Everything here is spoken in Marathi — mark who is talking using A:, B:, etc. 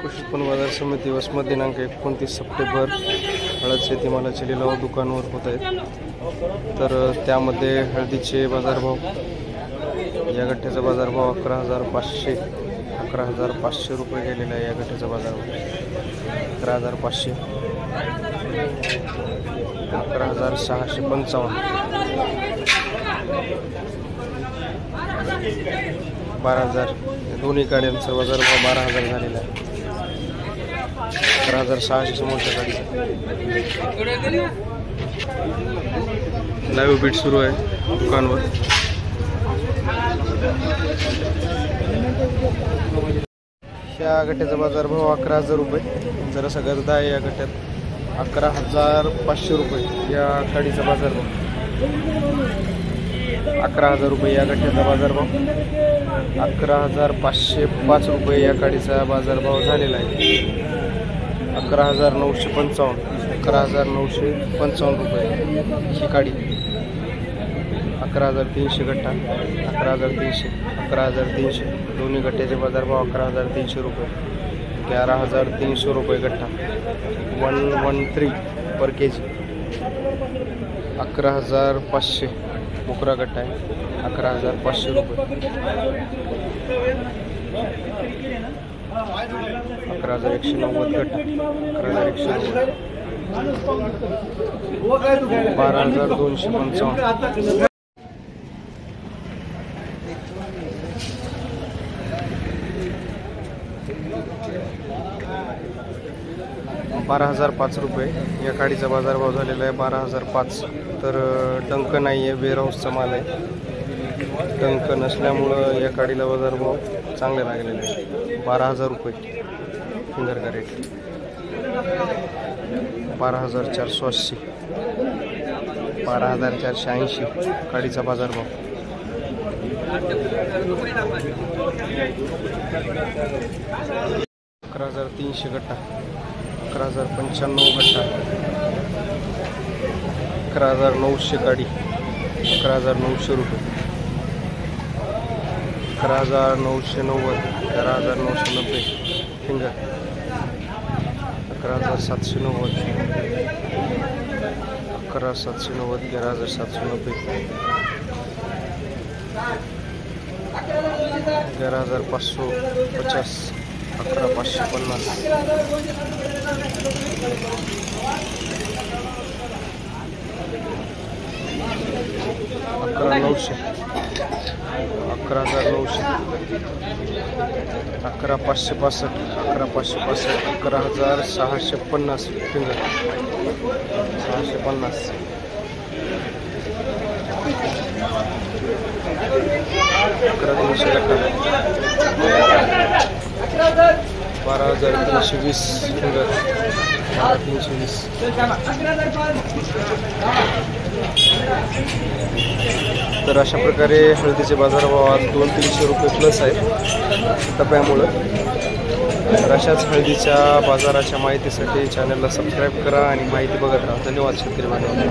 A: कृषी उत्पन्न बाजार समिती वसमत दिनांक 29 सप्टेंबर हळद शेतीमालाचे लिलाव दुकानवर होत आहेत। तर त्यामध्ये हळदीचे बाजारभाव, या गठ्ठ्याचा बाजारभाव 11,500 रुपये गेलेला आहे। या गठ्ठ्याचा बाजारभाव 11,500, 11,655, 12,000, दोन्ही गाड्यांचा बाजारभाव 12,000 झालेला आहे। 11,600 समोरच्या गाडीचा लाईव्ह बीट सुरू आहे दुकानवर। या गठ्ठ्याचा बाजारभाव 11,000 रुपये, जरासा गर्दा आहे या गठ्ठ्यात। 11,500 रुपये या गाडीचा बाजारभाव, 11,000 रुपये या गठ्ठ्याचा बाजारभाव, 11,505 रुपये या गाडीचा बाजारभाव झालेला आहे। 11,955, 11,955 रुपये ही गाडी। 11,300 गठ्ठा, 11,300, 11,300 दोन्ही गठ्ठ्याचे बाजारभाव 11,300 रुपये, 11,300 रुपये गठ्ठा, 113 पर केजी। 11,500 मोकरा गठ्ठा आहे, 11,500 रुपये, 11,190 गठ्ठा, 11,190, 12,255, 12,005 रुपये या गाडीचा बाजारभाव झालेला आहे। 12,005, तर टंक नाही आहे, वेअरहाऊसचा माल आहे। टंक नसल्यामुळं या गाडीला बाजारभाव चांगले लागलेले आहे। 12,000 रुपये फिंगर का रेट, 12,480, 12,480 गाडीचा बाजारभाव। 11,300 गठ्ठा, 11,095 गठ्ठा, 11,900 गाडी, 11,900 रुपये, 11,990, 11,990 फिंगर, 11,790, 11,790, 11,790, 11,550, 11,550, 11,900, 11,900, 11,565, 11,565, 11,650 फिंगर, 650, 11,300 गठ्ठा, 12,320 फिंगर, 12,320, तर अशा प्रकारे हळदीचे बाजारभाव आज 200-300 रुपये प्लस आहे टप्प्यामुळं। तर अशाच हळदीच्या बाजाराच्या माहितीसाठी चॅनलला सबस्क्राईब करा आणि माहिती बघत राहा। धन्यवाद शेतकरी बांधवांनो।